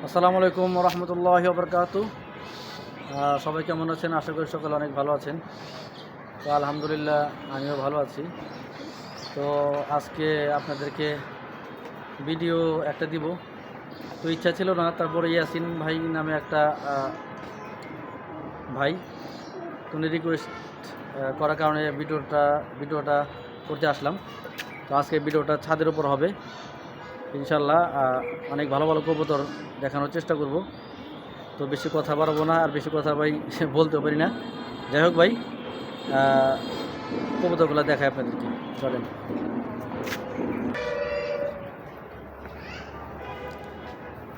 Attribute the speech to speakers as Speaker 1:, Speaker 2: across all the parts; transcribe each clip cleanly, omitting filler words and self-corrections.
Speaker 1: আসসালামু আলাইকুম রহমতুল্লাহি ওবরকাতু। সবাই কেমন আছেন? আশা করি সকলে অনেক ভালো আছেন। তো আলহামদুলিল্লাহ আমিও ভালো আছি। তো আজকে আপনাদেরকে ভিডিও একটা দিব। তো ইচ্ছা ছিল না, তারপরে ইয়াসিন ভাই নামে একটা ভাই উনি রিকোয়েস্ট করার কারণে ভিডিওটা করতে আসলাম। তো আজকে ভিডিওটা ছাদের উপর হবে ইনশাল্লাহ। অনেক ভালো ভালো কবুতর দেখানোর চেষ্টা করব। তো বেশি কথা বাড়াবো না, আর বেশি কথা ভাই বলতেও পারি না। যাই হোক ভাই, কবুতরগুলো দেখায় আপনাদেরকে, চলেন।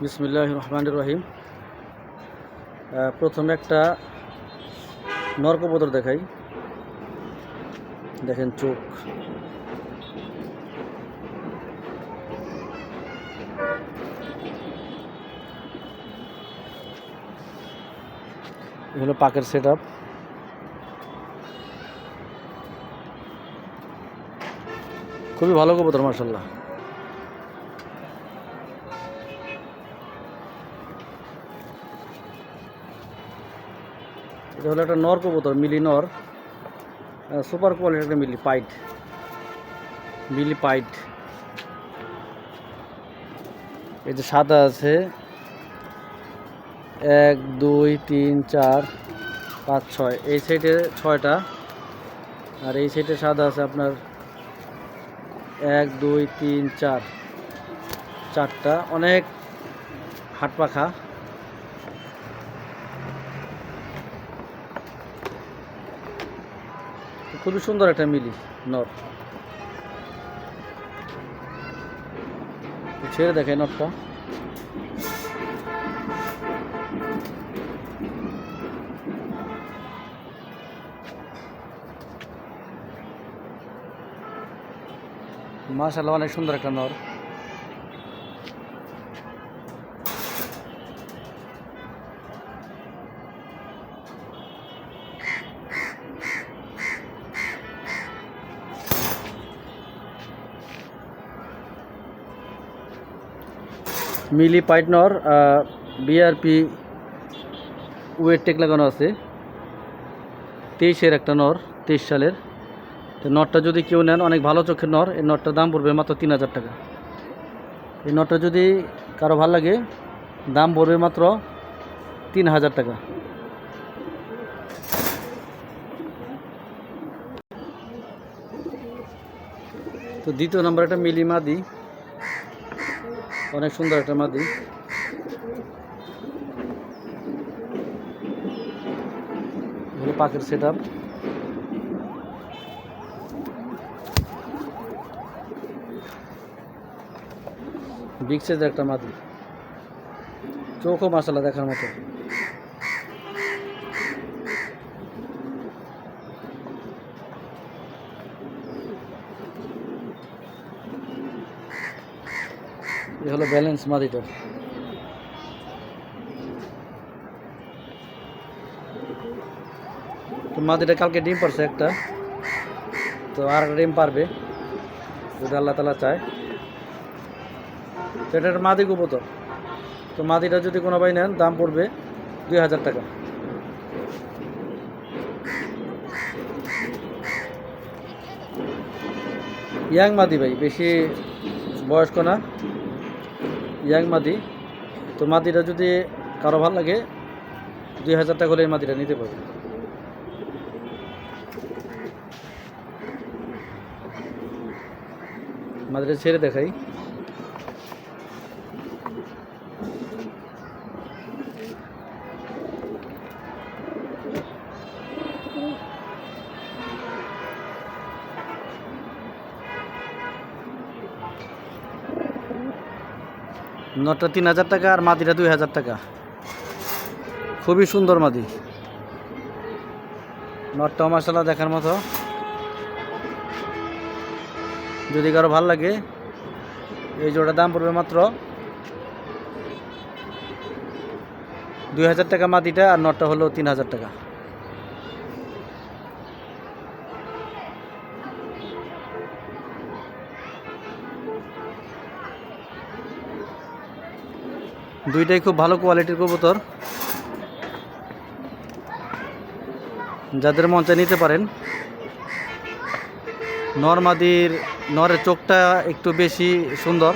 Speaker 1: বিসমিল্লাহির রহমানির রহিম। প্রথমে একটা নর কবুতর দেখাই। দেখেন চোখ, হলো পাকের সেট আপ। খুবই ভালো কবুতর মাশাআল্লাহ। এটা হলো একটা নর কবুতর, মিলি নর, সুপার কোয়ালিটির একটা মিলি পাইট। এই যে সাদা আছে 1 2 3 4 5 6, এই সাইডে 6টা, আর এই সাইডে সাদা আছে আপনার 1 2 3 4 4টা, অনেক হাট পাখা। খুবই সুন্দর একটা মিলি নর। ছেড়ে দেখে নটটা। মাশাআল্লাহ অনেক সুন্দর একটা নর। মিলি পাইট নর, বিআরপি ওয়েট টেক লাগানো আছে। 23-এর একটা নর, 23 সালের। তো নটটা যদি কেউ নেন, অনেক ভালো চোখের নর। এই নটটার দাম পড়বে মাত্র 3000 টাকা। এই নটটা যদি কারো ভালো লাগে, দাম পড়বে মাত্র 3000 টাকা। তো দ্বিতীয় নম্বর একটা মিলি মাদি, অনেক সুন্দর একটা মাদি। হলো পাখির সেট আপ। বিগ সাইজের একটা মাদি, চোখও মাশাআল্লাহ দেখার মতো। এ হলো ব্যালেন্স মাদিটার। তো মাদিটা কালকে ডিম পারছে একটা, তো আর একটা ডিম পারবে যদি আল্লাহ তাআলা চায়। তো এটা একটা মাদি কবুতর। তো মাদিটা যদি কোনো ভাই নেন, দাম পড়বে 2000 টাকা। ইয়াং মাদি ভাই, বেশি বয়স্ক না, ইয়াং মাদি। তো মাদিটা যদি কারো ভালো লাগে, 2000 টাকা হলে এই মাদিটা নিতে পারবে। মাদিটা ছেড়ে দেখাই। নটটা 3000 টাকা, আর মাদিটা 2000 টাকা। খুবই সুন্দর মাদি। নটটাও মাশাআল্লাহ দেখার মতো। যদি কারো ভালো লাগে, এই জোড়ার দাম পড়বে মাত্র 2000 টাকা মাদিটা, আর নটটা হলো 3000 টাকা। দুইটাই খুব ভালো কোয়ালিটির কবুতর, যাদের মন চায় নিতে পারেন। নরের চোখটা একটু বেশি সুন্দর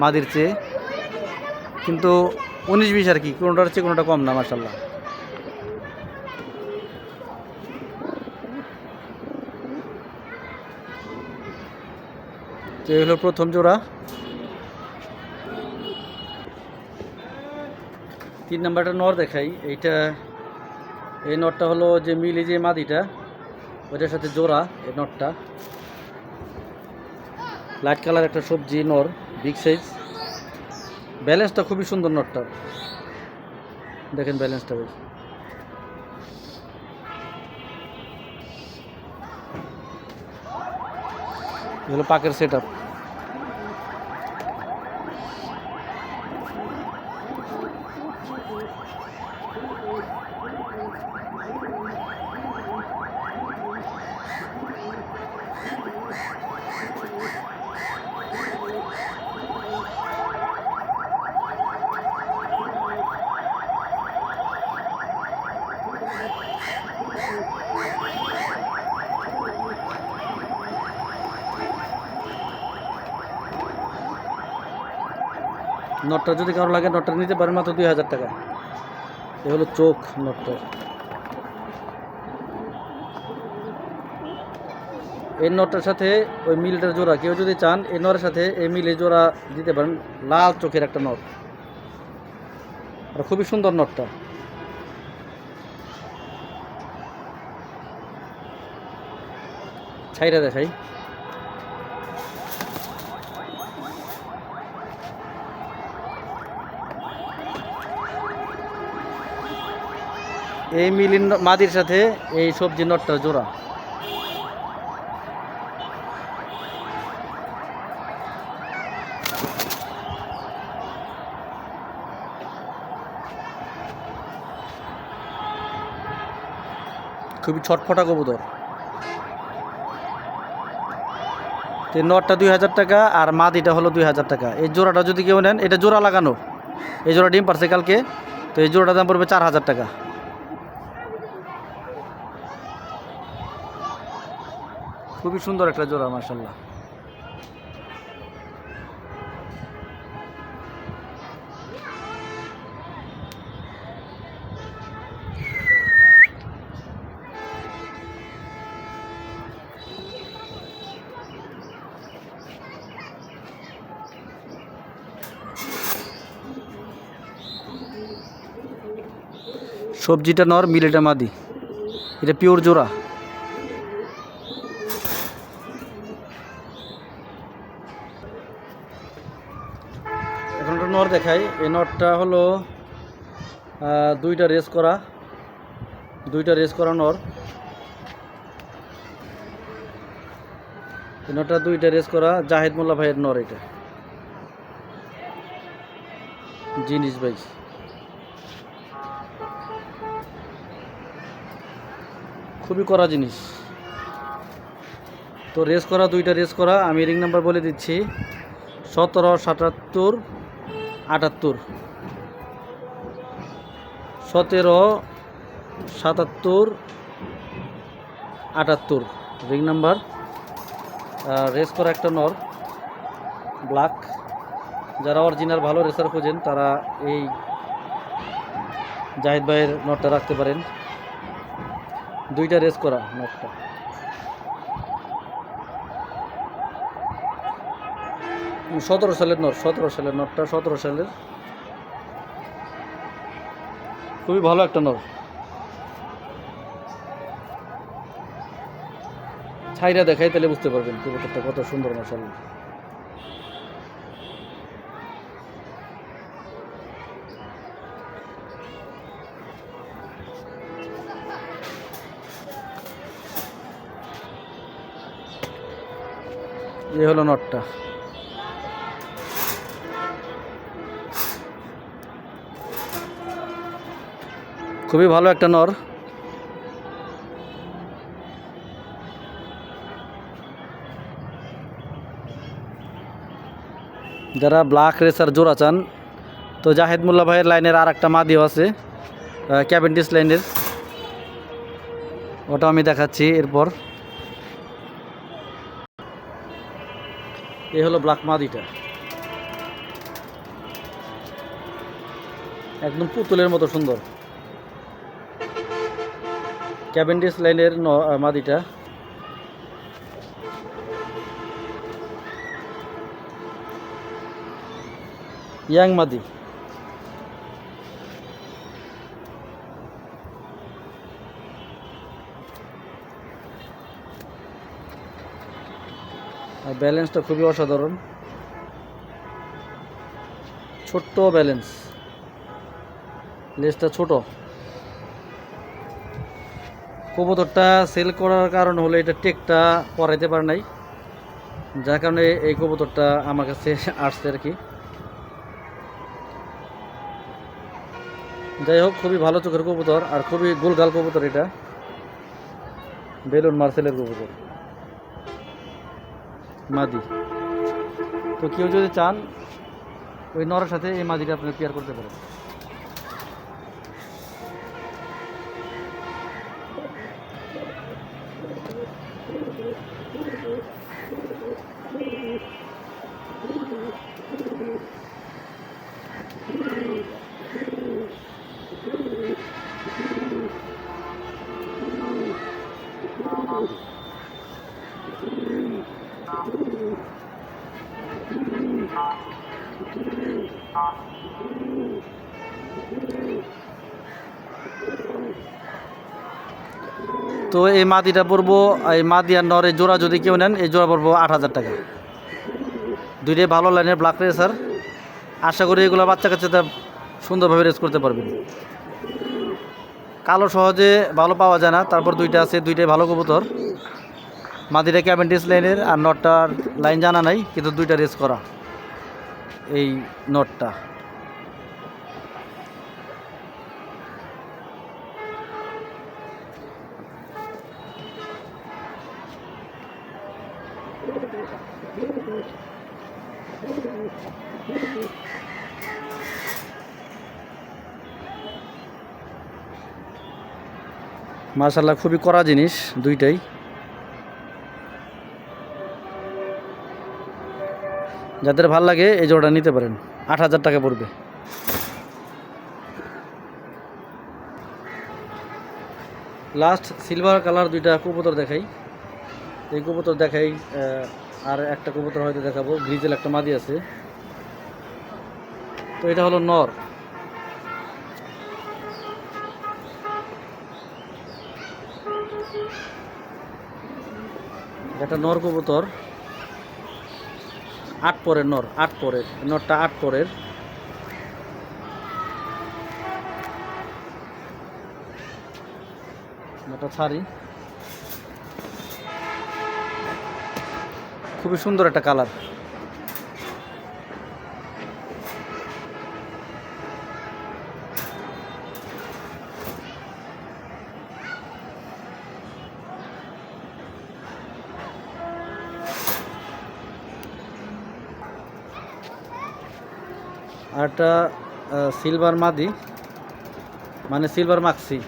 Speaker 1: মাদির চেয়ে, কিন্তু 19-20 আর কি, কোনোটার চেয়ে কোনোটা কম না মাশাল্লাহ। তো এই হলো প্রথম জোড়া। 3 নাম্বারটা নর দেখাই। এই নটটা হলো যে মিলি যে মাদিটা, ওইটার সাথে জোড়া। এই নটটা লাইট কালার একটা সবজি নর, বিগ সাইজ। ব্যালেন্সটা খুবই সুন্দর নটটা, দেখেন ব্যালেন্সটা ভাই। এগুলো পাকের সেট আপ। নটটা যদি কারো লাগে, নটটা নিতে পারেন মাত্র 2000 টাকা। এ হলো চোখ নটটার। এই নটটার সাথে ওই মিলটার জোড়া কেউ যদি চান, এই নরের সাথে এই মিলের জোড়া দিতে পারেন। লাল চোখের একটা নট, আর খুবই সুন্দর নটটা। ছাইরা দেখাই। এই মিলির মাদির সাথে এই সবজি নটটার জোড়া। খুবই ছটফটা কবুতর। এই নটটা 2000 টাকা, আর মাদিটা হলো 2000 টাকা। এই জোড়াটা যদি কেউ নেন, এটা জোড়া লাগানো, এই জোড়া ডিম পারছে কালকে, তো এই জোড়াটার দাম পড়বে 4000 টাকা। খুবই সুন্দর একটা জোড়া মাশাআল্লাহ। সবজিটা নর, মিলেটা মাদি। এটা পিওর জোড়া। এখন একটা নর দেখাই। এই নরটা হলো দুইটা রেস করা নর। এই নরটা দুইটা রেস করা জাহিদ মোল্লা ভাইয়ের নর। এটা জিনিস ভাই, খুবই কড়া জিনিস। তো দুইটা রেস করা। আমি রিং নাম্বার বলে দিচ্ছি, 17, 77, 78। 17, 77, 78 রিং নাম্বার। রেস করা একটা নর, ব্ল্যাক। যারা অরিজিনাল ভালো রেসার খোঁজেন, তারা এই জাহিদ ভাইয়ের নটটা রাখতে পারেন। দুইটা রেস করা নটটা। সতেরো সালের নটটা 17 সালের। খুবই ভালো একটা নর। ছাইরা দেখাই, তাহলে বুঝতে পারবেন কবুতরটা কত সুন্দর মাশাআল্লাহ। এই হলো নটটা। খুবই ভালো একটা নর। যারা ব্ল্যাক রেসার জোড়া চান, তো জাহেদ মোল্লা ভাইয়ের লাইনের আর একটা মাদিও আছে ক্যাভেন্ডিশ লাইনের, ওটা আমি দেখাচ্ছি। এরপর এই হলো ব্ল্যাক মাদিটা, একদম পুতুলের মতো সুন্দর ক্যাভেন্ডিশ লাইনের মাদিটা। ইয়াং মাদি, আর ব্যালেন্সটা খুবই অসাধারণ, ছোট্ট ব্যালেন্স, লেজটা ছোট। কবুতরটা সেল করার কারণ হলো এটা টেকটা পরাইতে পারে নাই, যার কারণে এই কবুতরটা আমার কাছে আসছে আর কি। যাই হোক, খুবই ভালো চোখের কবুতর আর খুবই গোলগাল কবুতর, এটা বেলুন মার্সেলের কবুতর মাদি। তো কেউ যদি চান ওই নরের সাথে এই মাদিটা আপনি পেয়ার করতে পারেন। তো এই মাদিটা পড়বো, এই মাদি আর নরের জোড়া যদি কেউ নেন এই জোড়া পড়বো 8,000 টাকা। দুইটাই ভালো লাইনের ব্ল্যাক রেসার, আশা করি এগুলো বাচ্চা কাচ্চাতে সুন্দরভাবে রেস করতে পারবেন। কালো সহজে ভালো পাওয়া যায় না, তারপর দুইটা আছে, দুইটাই ভালো কবুতর। মাদিটা ক্যাভেন্ডিশ লাইনের আর নটটার লাইন জানা নাই, কিন্তু দুইটা রেস করা এই নটটা। মাশাআল্লাহ খুবই কড়া জিনিস দুইটাই। যাদের ভাল লাগে এই জোড়াটা নিতে পারেন, 8,000 টাকা পড়বে। লাস্ট সিলভার কালার দুইটা কবুতর দেখাই, এই কবুতর দেখাই। আর একটা কবুতর হয়তো দেখাবো, গ্রিজেল একটা মাদি আছে। তো এটা হলো নর, এটা নর কবুতর, 8 পরের নর, 8 পরের নরটা, 8 পরের। নরটা ছাড়ি, খুবই সুন্দর একটা কালার। আর একটা সিলভার মাদি, মানে সিলভার মাক্সি।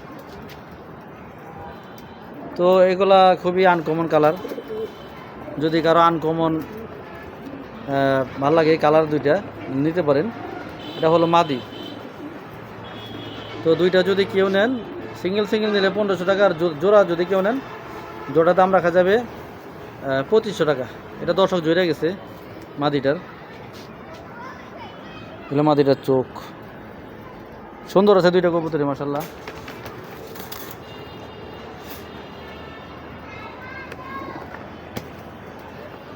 Speaker 1: তো এগুলা খুবই আনকমন কালার, যদি কারো আনকমন ভালো লাগে কালার দুইটা নিতে পারেন। এটা হলো মাদি। তো দুইটা যদি কেউ নেন, সিঙ্গেল নিলে 1500 টাকা, আর জোড়া যদি কেউ নেন জোড়া দাম রাখা যাবে 2500 টাকা। এটা দর্শক জড়ে গেছে মাদিটার, এগুলো মাদিটার চোখ সুন্দর আছে, দুইটা কবুতরই মাশাআল্লাহ।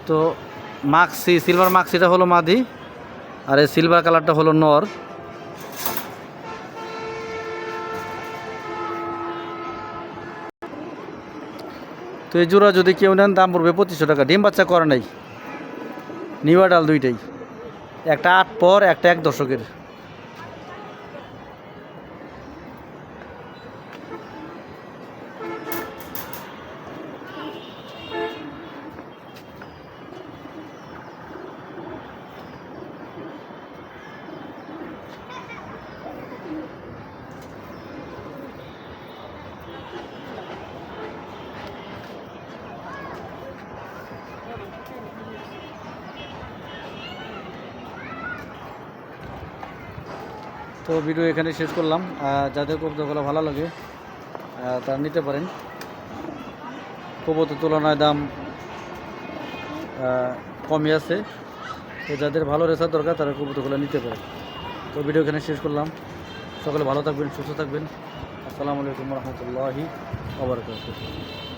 Speaker 1: তো মাক্সি, সিলভার মাক্সিটা হলো মাদি, আর এই সিলভার কালারটা হলো নর। তো এই জোড়া যদি কেউ নেন দাম পড়বে 2500 টাকা। ডিম বাচ্চা করে নাই, নিউ ডাল দুইটাই, একটা 8 পর, একটা 1 দশকের। তো ভিডিও এখানে শেষ করলাম। যাদের কবুতরগুলো ভালো লাগে তারা নিতে পারেন। কবুতর তুলনায় দাম কমই আছে। তো যাদের ভালো রেসার দরকার তারা কবুতরগুলো নিতে পারে। তো ভিডিও এখানে শেষ করলাম। সকলে ভালো থাকবেন, সুস্থ থাকবেন। আসসালামু আলাইকুম রহমতুল্লাহি ওয়া বারাকাতুহু।